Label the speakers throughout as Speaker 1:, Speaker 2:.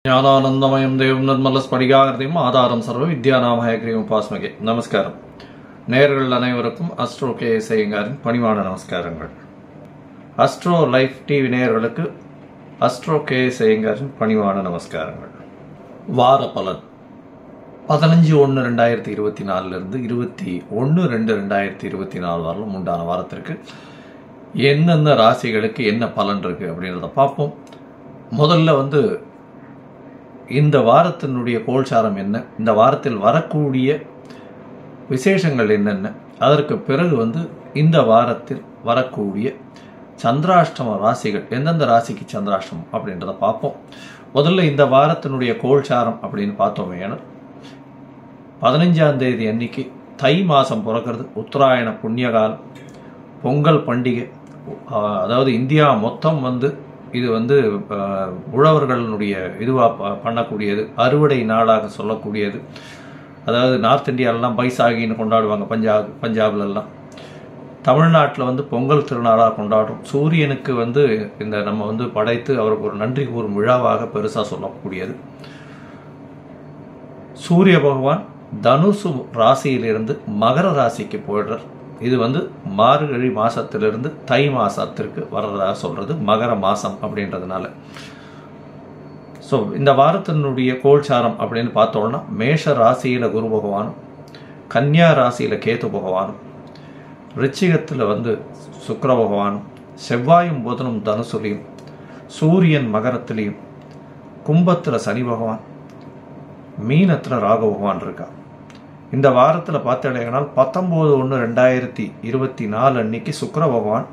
Speaker 1: ஞானானந்தமயம் தேவம் நிர்மலஸ்படிகாகிருதியும் ஆதாரம் சர்வ வித்யாநாமஹயக்ரீவம் உபாஸ்மகே. நமஸ்காரம். நேயர்கள் அனைவருக்கும் அஸ்ட்ரோ கே ஐயங்காரின் பணிவான நமஸ்காரங்கள். அஸ்ட்ரோ லைஃப் டிவி நேயர்களுக்கு அஸ்ட்ரோ கே ஐயங்காரின் பணிவான நமஸ்காரங்கள். வார பலன் 15/1/2024 21/2/2024 வரலும் உண்டான வாரத்திற்கு என்னென்ன ராசிகளுக்கு என்ன பலன் இருக்கு அப்படின்றத பார்ப்போம். முதல்ல இந்த வாரத்தினுடைய கோல்சாரம் என்ன, இந்த வாரத்தில் வரக்கூடிய விசேஷங்கள் என்னென்ன, அதற்கு பிறகு இந்த வாரத்தில் வரக்கூடிய சந்திராஷ்டம ராசிகள் எந்தெந்த ராசிக்கு சந்திராஷ்டமம் அப்படின்றத பார்ப்போம். முதல்ல இந்த வாரத்தினுடைய கோல்சாரம் அப்படின்னு பார்த்தோமே, ஏன்னா 15ஆம் தேதி அன்னைக்கு தை மாதம் பிறக்கிறது, உத்தராயண புண்ணியகாலம், பொங்கல் பண்டிகை. அதாவது இந்தியா மொத்தம் இது உழவர்களுடைய இதுவாக பண்ணக்கூடியது, அறுவடை நாளாக சொல்லக்கூடியது. அதாவது நார்த் இந்தியாவிலலாம் பைசாகின்னு கொண்டாடுவாங்க, பஞ்சாப்லலாம். தமிழ்நாட்டில் பொங்கல் திருநாளாக கொண்டாடுறோம். சூரியனுக்கு இந்த நம்ம படைத்து அவருக்கு ஒரு நன்றி கூறும் விழாவாக பெருசாக சொல்லக்கூடியது. சூரிய பகவான் தனுசு ராசியிலிருந்து மகர ராசிக்கு போயிடுறார். இது மார்கழி மாசத்திலிருந்து தை மாசத்திற்கு வர்றதாக சொல்றது, மகர மாசம் அப்படின்றதுனால. ஸோ இந்த வாரத்தினுடைய கோல்சாரம் அப்படின்னு பார்த்தோம்னா, மேஷ ராசியில குரு பகவானும், கன்னியா ராசியில கேது பகவானும், ரிச்சிகத்தில் சுக்கிர பகவானும், செவ்வாயும் புதனும் தனுசுலையும், சூரியன் மகரத்திலையும், கும்பத்தில் சனி பகவான், மீனத்தில் ராகு பகவான் இருக்கா. இந்த வாரத்தில் பார்த்தீங்கன்னா 19/1/2024 அன்னைக்கு சுக்கிர பகவான்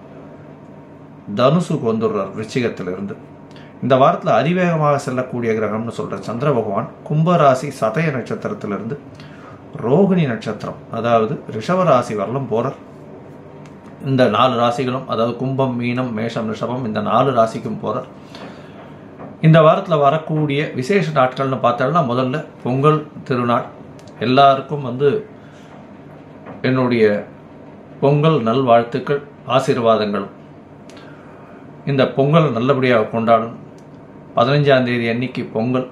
Speaker 1: தனுசுக்கு வந்துடுறார் ரிச்சிகத்திலிருந்து. இந்த வாரத்தில் அதிவேகமாக செல்லக்கூடிய கிரகம்னு சொல்ற சந்திர பகவான் கும்பராசி சதய நட்சத்திரத்திலிருந்து ரோகிணி நட்சத்திரம், அதாவது ரிஷவராசி வரலும் போறார். இந்த 4 ராசிகளும், அதாவது கும்பம், மீனம், மேஷம், ரிஷபம், இந்த 4 ராசிக்கும் போறார். இந்த வாரத்தில் வரக்கூடிய விசேஷ நாட்கள்னு பார்த்தோம்னா, முதல்ல பொங்கல் திருநாள். எல்லாருக்கும் என்னுடைய பொங்கல் நல்வாழ்த்துக்கள், ஆசீர்வாதங்களும். இந்த பொங்கல் நல்லபடியாக கொண்டாடணும். 15ஆம் தேதி அன்னைக்கு பொங்கல்,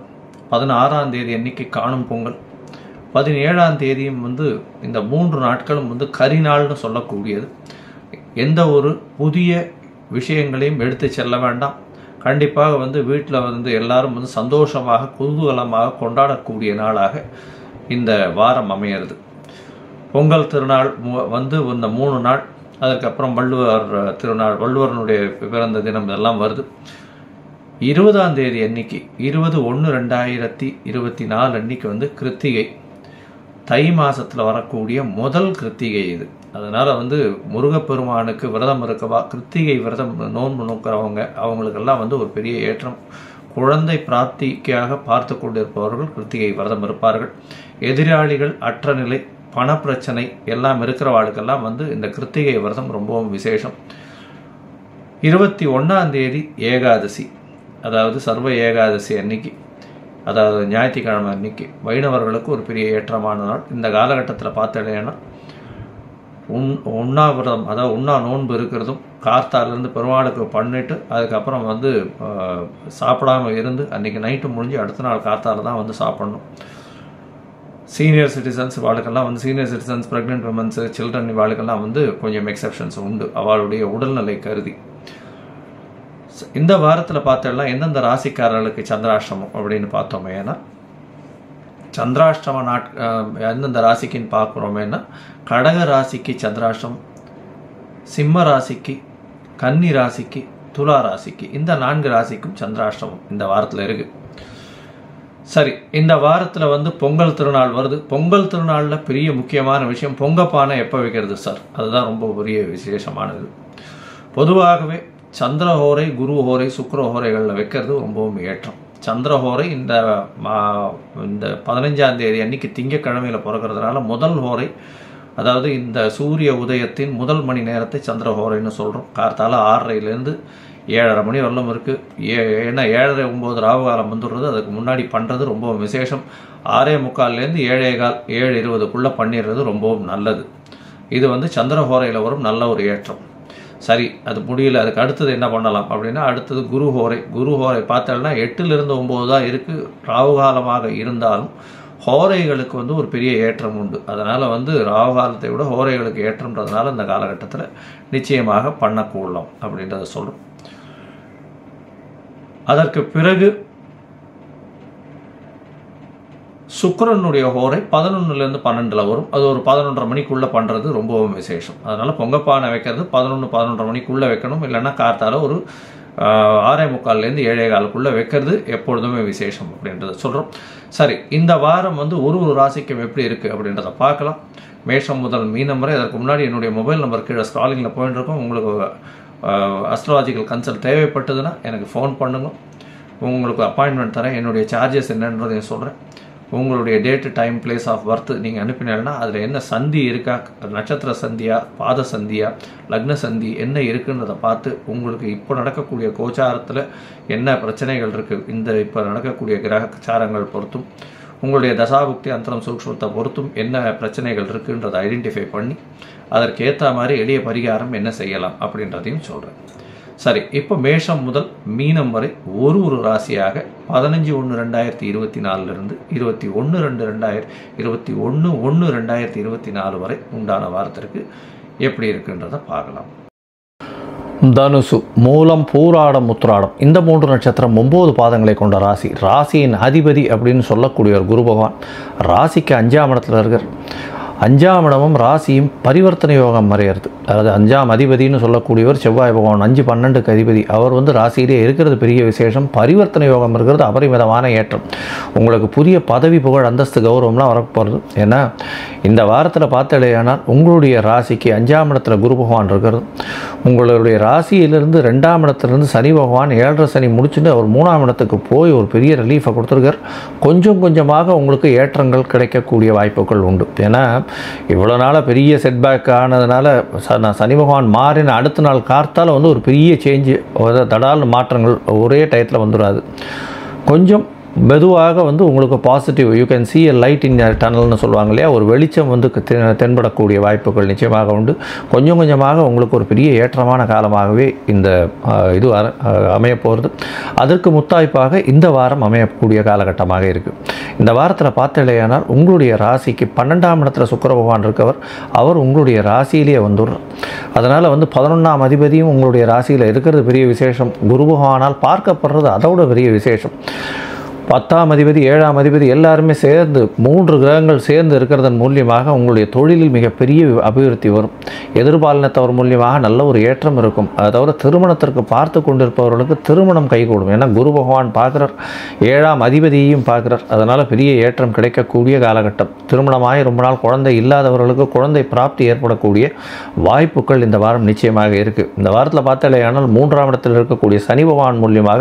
Speaker 1: 16ஆம் தேதி அன்னைக்கு காணும் பொங்கல், 17ஆம் தேதியும் இந்த 3 நாட்களும் கரிநாள்னு சொல்லக்கூடியது. எந்த ஒரு புதிய விஷயங்களையும் எடுத்து செல்ல வேண்டாம். கண்டிப்பாக வீட்டில் எல்லாரும் சந்தோஷமாக குதூகலமாக கொண்டாடக்கூடிய நாளாக இந்த வாரம் அமையிறது. பொங்கல் திருநாள் இந்த 3 நாள், அதுக்கப்புறம் வள்ளுவர் திருநாள், வள்ளுவரனுடைய பிறந்த தினம் இதெல்லாம் வருது. 20ஆம் தேதி அன்னைக்கு 20/1/2024 அன்னைக்கு கிருத்திகை, தை மாசத்துல வரக்கூடிய முதல் கிருத்திகை இது. அதனால முருகப்பெருமானுக்கு விரதம் இருக்கவா, கிருத்திகை விரதம் நோன்பு நோக்கிறவங்க, அவங்களுக்கெல்லாம் ஒரு பெரிய ஏற்றம். குழந்தை பிராப்திக்காக பார்த்து கொண்டிருப்பவர்கள் கிருத்திகை விரதம் இருப்பார்கள். எதிராளிகள் அற்ற நிலை, பணப்பிரச்சனை எல்லாம் இருக்கிறவாளுக்கெல்லாம் இந்த கிருத்திகை விரதம் ரொம்பவும் விசேஷம். 21ஆம் தேதி ஏகாதசி, அதாவது சர்வ ஏகாதசி அன்னைக்கு, அதாவது ஞாயிற்றுக்கிழமை அன்னைக்கு வைணவர்களுக்கு ஒரு பெரிய ஏற்றமான நாள். இந்த காலகட்டத்தில் பார்த்தேன்னா உண்ணாவிரதம், அதாவது உண்ணா நோன்பு இருக்கிறதும், கார்த்தாலேருந்து பெருமாளுக்கு பண்ணிட்டு அதுக்கப்புறம் சாப்பிடாம இருந்து அன்றைக்கி நைட்டு முடிஞ்சு அடுத்த நாள் கார்த்தால தான் சாப்பிடணும். சீனியர் சிட்டிசன்ஸ் வாழ்க்கெல்லாம் senior citizens, pregnant womens, children வாழ்க்கெல்லாம் கொஞ்சம் எக்ஸப்ஷன்ஸ் உண்டு அவளுடைய உடல்நிலை கருதி. இந்த வாரத்தில் பார்த்தோம்னா எந்தெந்த ராசிக்காரர்களுக்கு சந்திராஷ்டமம் அப்படின்னு பார்த்தோமேனா, சந்திராஷ்டம எந்தெந்த ராசிக்குன்னு பார்க்குறோமேனா, கடக ராசிக்கு சந்திராஷ்டமம், சிம்ம ராசிக்கு, கன்னி ராசிக்கு, துலா ராசிக்கு, இந்த 4 ராசிக்கும் சந்திராஷ்டமம் இந்த வாரத்தில் இருக்கு. சரி, இந்த வாரத்தில் பொங்கல் திருநாள் வருது. பொங்கல் திருநாளில் பெரிய முக்கியமான விஷயம், பொங்கப்பானை எப்போ வைக்கிறது சார், அதுதான் ரொம்ப பெரிய விசேஷமானது. பொதுவாகவே சந்திரஹோரை, குரு ஹோரை, சுக்கிர ஹோரைகளில் வைக்கிறது ரொம்பவும் ஏற்றம். சந்திரஹோரை இந்த 15ஆம் தேதி அன்னைக்கு திங்கக்கிழமையில் பிறக்கிறதுனால முதல் ஹோரை, அதாவது இந்த சூரிய உதயத்தின் முதல் மணி நேரத்தை சந்திரஹோரைன்னு சொல்கிறோம். கார்த்தால 6:30லேருந்து 7:30 மணி வரலும் இருக்குது. ஏன்னா 7:30-9 ராவு காலம் வந்துடுறது, அதுக்கு முன்னாடி பண்ணுறது ரொம்ப விசேஷம். 6:45லேருந்து 7:15, 7:20க்குள்ளே பண்ணிடுறது ரொம்பவும் நல்லது. இது சந்திரஹோரையில் வரும் நல்ல ஒரு ஏற்றம். சரி அது முடியல, அதுக்கு அடுத்தது என்ன பண்ணலாம் அப்படின்னா, அடுத்தது குரு ஹோரை. குரு ஹோரை பார்த்தோம்னா 8லிருந்து 9 தான் இருக்குது. ராகுகாலமாக இருந்தாலும் ஹோரைகளுக்கு வந்து ஒரு பெரிய ஏற்றம் உண்டு. அதனால் வந்து ராகுகாலத்தை விட ஹோரைகளுக்கு ஏற்றம்ன்றதுனால இந்த காலகட்டத்தில் நிச்சயமாக பண்ணக்கூடலாம் அப்படின்றத சொல்கிறோம். அதற்கு பிறகு சுக்கிரனுடைய ஹோரை 11லேருந்து 12 வரும். அது ஒரு 11:30 மணிக்குள்ளே பண்ணுறது ரொம்பவும் விசேஷம். அதனால் பொங்கப்பானை வைக்கிறது 11-11:30 மணிக்குள்ளே வைக்கணும். இல்லைன்னா காத்தால ஒரு 6:45லேருந்து 7:15 வைக்கிறது எப்பொழுதுமே விசேஷம் அப்படின்றத சொல்கிறோம். சரி, இந்த வாரம் வந்து ஒரு ராசிக்கும் எப்படி இருக்குது அப்படின்றத பார்க்கலாம். மேஷம் முதல் மீனம் வரை. அதற்கு முன்னாடி என்னுடைய மொபைல் நம்பர் கீழே ஸ்க்ராலிங்கில் போயிட்டு இருக்கோம். உங்களுக்கு அஸ்ட்ராலஜிக்கல் கன்சல்ட் தேவைப்பட்டதுன்னா எனக்கு ஃபோன் பண்ணுங்க. உங்களுக்கு அப்பாயின்மெண்ட் தரேன். என்னுடைய சார்ஜஸ் என்னன்றதையும் சொல்கிறேன். உங்களுடைய date, time, place of birth நீங்கள் அனுப்பினீங்கன்னா அதில் என்ன சந்தி இருக்கா, நட்சத்திர சந்தியா, பாத சந்தியா, லக்ன சந்தி என்ன இருக்குன்றதை பார்த்து உங்களுக்கு இப்போ நடக்கக்கூடிய கோச்சாரத்தில் என்ன பிரச்சனைகள் இருக்குது, இந்த இப்போ நடக்கக்கூடிய கிரகச்சாரங்கள் பொறுத்தும் உங்களுடைய தசாபுக்தி அந்தரம் சூக்ஷ்மத்தை பொறுத்தும் என்ன பிரச்சனைகள் இருக்குன்றதை ஐடென்டிஃபை பண்ணி அதற்கேற்ற மாதிரி எளிய பரிகாரம் என்ன செய்யலாம் அப்படின்றதையும் சொல்கிறேன். சரி, இப்போ மேஷம் முதல் மீனம் வரை ஒரு ராசியாக 15/1/2024 21/2/2024 வரை உண்டான வாரத்திற்கு எப்படி இருக்குன்றதை பார்க்கலாம்.
Speaker 2: தனுசு, மூலம், பூராடம், உத்திராடம் இந்த 3 நட்சத்திரம் 9 பாதங்களை கொண்ட ராசி. ராசியின் அதிபதி அப்படின்னு சொல்லக்கூடியவர் குரு பகவான். ராசிக்கு 5ஆம் இடத்துல இருக்கார். 5ஆம் இடமும் ராசியும் பரிவர்த்தனை யோகம் மறையிறது. அதாவது 5ஆம் அதிபதினு சொல்லக்கூடியவர் செவ்வாய் பகவான். 5-12க்கு அதிபதி. அவர் வந்து ராசியிலே இருக்கிறது பெரிய விசேஷம். பரிவர்த்தனை யோகம் இருக்கிறது அபரிமிதமான ஏற்றம். உங்களுக்கு புதிய பதவி, புகழ், அந்தஸ்து, கௌரவம்லாம் வரப்போகிறது. ஏன்னா இந்த வாரத்தில் பார்த்தலையானால் உங்களுடைய ராசிக்கு 5ஆம் இடத்துல குரு பகவான் இருக்கிறது. உங்களுடைய ராசியிலிருந்து 2ஆம் இடத்துலேருந்து சனி பகவான் 7.5 சனி முடிச்சுட்டு அவர் 3ஆம் இடத்துக்கு போய் ஒரு பெரிய ரிலீஃபை கொடுத்துருக்கார். கொஞ்சம் கொஞ்சமாக உங்களுக்கு ஏற்றங்கள் கிடைக்கக்கூடிய வாய்ப்புகள் உண்டு. ஏன்னா இவ்வளோ நாளாக பெரிய செட்பேக் ஆனதுனால சனி பகவான் மாறின அடுத்த நாள் கார்த்தால் வந்து ஒரு பெரிய சேஞ்சு, தடால் மாற்றங்கள் ஒரே டயத்தில் வந்துடாது. கொஞ்சம் மெதுவாக வந்து உங்களுக்கு positive, you can see a light in your tunnelனு சொல்லுவாங்க இல்லையா, ஒரு வெளிச்சம் வந்து தென்படக்கூடிய வாய்ப்புகள் நிச்சயமாக உண்டு. கொஞ்சம் கொஞ்சமாக உங்களுக்கு ஒரு பெரிய ஏற்றமான காலமாகவே இந்த இது அமைய போகிறது. அதற்கு முத்தாய்ப்பாக இந்த வாரம் அமையக்கூடிய காலகட்டமாக இருக்குது. இந்த வாரத்தில் பார்த்தலையானால் உங்களுடைய ராசிக்கு 12ஆம் இடத்துல சுக்கிர பகவான் இருக்கவர். அவர் உங்களுடைய ராசியிலேயே வந்துடுறார். அதனால் வந்து 11ஆம் அதிபதியும் உங்களுடைய ராசியில் இருக்கிறது பெரிய விசேஷம். குரு பகவானால் பார்க்கப்படுறது அதோட பெரிய விசேஷம். 10ஆம் அதிபதி, 7ஆம் அதிபதி எல்லாருமே சேர்ந்து 3 கிரகங்கள் சேர்ந்து இருக்கிறதன் மூலியமாக உங்களுடைய தொழிலில் மிகப்பெரிய அபிவிருத்தி வரும். எதிர்பாலினத்தவர் மூலியமாக நல்ல ஒரு ஏற்றம் இருக்கும். அதாவது திருமணத்திற்கு பார்த்து கொண்டிருப்பவர்களுக்கு திருமணம் கைகூடும். ஏன்னா குரு பகவான் பார்க்குறார், 7ஆம் அதிபதியையும் பார்க்குறார். அதனால் பெரிய ஏற்றம் கிடைக்கக்கூடிய காலகட்டம். திருமணமாகி ரொம்ப நாள் குழந்தை இல்லாதவர்களுக்கு குழந்தை பிராப்தி ஏற்படக்கூடிய வாய்ப்புகள் இந்த வாரம் நிச்சயமாக இருக்குது. இந்த வாரத்தில் பார்த்தாலேயானால் 3ஆம் இடத்தில் இருக்கக்கூடிய சனி பகவான் மூலியமாக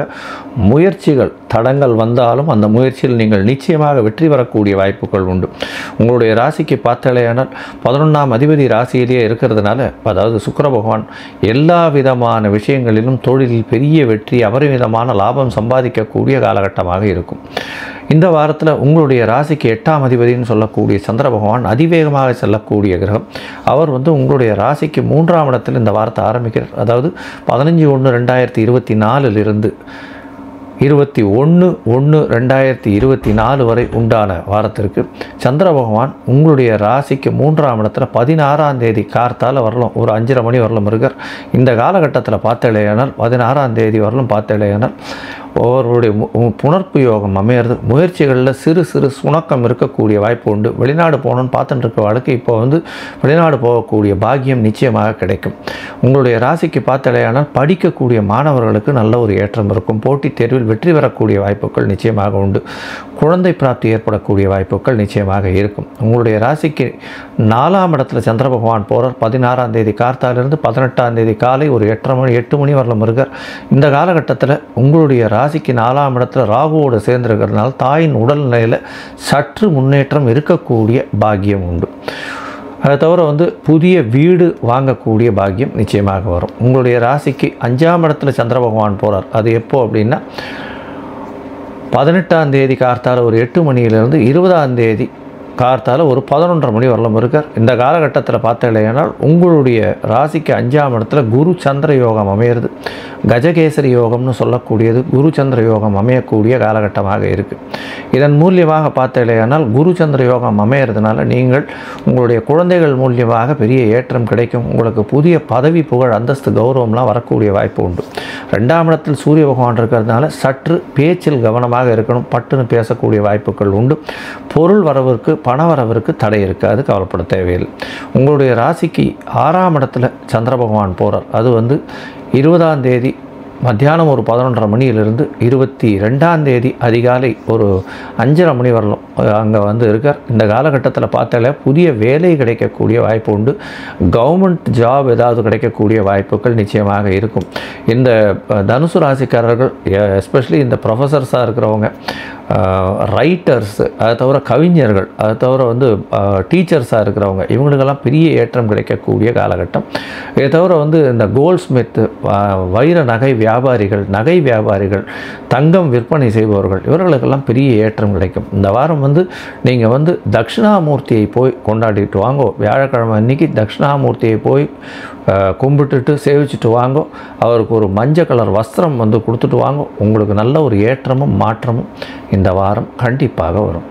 Speaker 2: முயற்சிகள் தடங்கள் வந்தால் அந்த முயற்சியில் நீங்கள் நிச்சயமாக வெற்றி பெறக்கூடிய வாய்ப்புகள் உண்டு. உங்களுடைய ராசிக்கு பார்த்தாலேயானால் 11ஆம் அதிபதி ராசியிலேயே இருக்கிறதுனால, அதாவது சுக்கிர பகவான் எல்லா விதமான விஷயங்களிலும் தொழிலில் பெரிய வெற்றி, அபரிமிதமான லாபம் சம்பாதிக்கக்கூடிய காலகட்டமாக இருக்கும். இந்த வாரத்தில் உங்களுடைய ராசிக்கு 8ஆம் அதிபதினு சொல்லக்கூடிய சந்திர பகவான் அதிவேகமாக செல்லக்கூடிய கிரகம். அவர் வந்து உங்களுடைய ராசிக்கு 3ஆம் இடத்தில் இந்த வாரத்தை ஆரம்பிக்கிறார். அதாவது 15/1/2024 21/1/2024 வரை உண்டான வாரத்திற்கு சந்திர பகவான் உங்களுடைய ராசிக்கு 3ஆம் இடத்துல 16ஆம் தேதி கார்த்தால வரலாம், ஒரு 5:30 மணி வரலாம் இருக்கார். இந்த காலகட்டத்தில் பார்த்தலையானால் 16ஆம் தேதி வரலாம் பார்த்தலையானால் அவருடைய புணர்ப்பு யோகம் அமையிறது. முயற்சிகளில் சிறு சிறு சுணக்கம் இருக்கக்கூடிய வாய்ப்பு உண்டு. வெளிநாடு போகணுன்னு பார்த்துட்டு இருக்க வாழ்க்கை இப்போ வந்து வெளிநாடு போகக்கூடிய பாக்கியம் நிச்சயமாக கிடைக்கும். உங்களுடைய ராசிக்கு பார்த்தலையானால் படிக்கக்கூடிய மாணவர்களுக்கு நல்ல ஒரு ஏற்றம் இருக்கும். போட்டித் தேர்வில் வெற்றி பெறக்கூடிய வாய்ப்புகள் நிச்சயமாக உண்டு. குழந்தை பிராப்தி ஏற்படக்கூடிய வாய்ப்புகள் நிச்சயமாக இருக்கும். உங்களுடைய ராசிக்கு 4ஆம் இடத்துல சந்திர பகவான் போகிறார். 16ஆம் தேதி கார்த்தாலிருந்து 18ஆம் தேதி காலை ஒரு 8 மணி வரலாம் இருக்கார். இந்த காலகட்டத்தில் உங்களுடைய ராசிக்கு 4ஆம் இடத்துல ராகுவோடு சேர்ந்திருக்கிறதுனால தாயின் உடல்நிலையில் சற்று முன்னேற்றம் இருக்கக்கூடிய பாக்கியம் உண்டு. அதை தவிர வந்து புதிய வீடு வாங்கக்கூடிய பாக்கியம் நிச்சயமாக வரும். உங்களுடைய ராசிக்கு 5ஆம் இடத்துல சந்திர பகவான் போகிறார். அது எப்போ அப்படின்னா 18ஆம் தேதி கார்த்தால ஒரு 8 மணியிலிருந்து 20ஆம் தேதி கார்த்தால ஒரு 11:30 மணி வரலும் இருக்கார். இந்த காலகட்டத்தில் பார்த்தீங்கன்னா உங்களுடைய ராசிக்கு 5ஆம் இடத்துல குரு சந்திர யோகம் அமையிறது. கஜகேசரி யோகம்னு சொல்லக்கூடியது குரு சந்திர யோகம் அமையக்கூடிய காலகட்டமாக இருக்குது. இதன் மூலியமாக பார்த்தீங்கன்னா குரு சந்திர யோகம் அமையிறதுனால நீங்கள் உங்களுடைய குழந்தைகள் மூலியமாக பெரிய ஏற்றம் கிடைக்கும். உங்களுக்கு புதிய பதவி, புகழ், அந்தஸ்து, கௌரவம்லாம் வரக்கூடிய வாய்ப்பு உண்டு. 2ஆம் இடத்தில் சூரிய பகவான் இருக்கிறதுனால சற்று பேச்சில் கவனமாக இருக்கணும். பட்டுன்னு பேசக்கூடிய வாய்ப்புகள் உண்டு. பொருள் வரவிற்கு, பண வரவிற்கு தடை இருக்காது, கவலைப்பட தேவையில்லை. உங்களுடைய ராசிக்கு 6ஆம் இடத்துல சந்திர பகவான் போகிறார். அது 20ஆம் தேதி மத்தியானம் ஒரு 11:30 மணியிலிருந்து 22ஆம் தேதி அதிகாலை ஒரு 5:30 மணி வரலும் அங்கே இருக்கார். இந்த காலகட்டத்தில் பார்த்தாலே புதிய வேலை கிடைக்கக்கூடிய வாய்ப்பு உண்டு. கவர்மெண்ட் ஜாப் ஏதாவது கிடைக்கக்கூடிய வாய்ப்புகள் நிச்சயமாக இருக்கும். இந்த தனுசு ராசிக்காரர்கள் எஸ்பெஷலி இந்த ப்ரொஃபஸர்ஸாக இருக்கிறவங்க, ரைட்டர்ஸ், அதை தவிர கவிஞர்கள், அதை தவிர டீச்சர்ஸாக இருக்கிறவங்க, இவங்களுக்கெல்லாம் பெரிய ஏற்றம் கிடைக்கக்கூடிய காலகட்டம். இதை தவிர இந்த கோல்ட் ஸ்மித், வைர நகை நகை வியாபாரிகள், தங்கம் விற்பனை செய்பவர்கள், இவர்களுக்கெல்லாம் பெரிய ஏற்றம் கிடைக்கும். இந்த வாரம் நீங்கள் தட்சிணாமூர்த்தியை போய் கொண்டாடிட்டு வாங்கோ. வியாழக்கிழமை அன்றைக்கி தட்சிணாமூர்த்தியை போய் கும்பிட்டுட்டு சேவிச்சுட்டு வாங்கோ. அவருக்கு ஒரு மஞ்சள் கலர் வஸ்திரம் கொடுத்துட்டு வாங்கோ. உங்களுக்கு நல்ல ஒரு ஏற்றமும் மாற்றமும் இந்த வாரம் கண்டிப்பாக வரும்.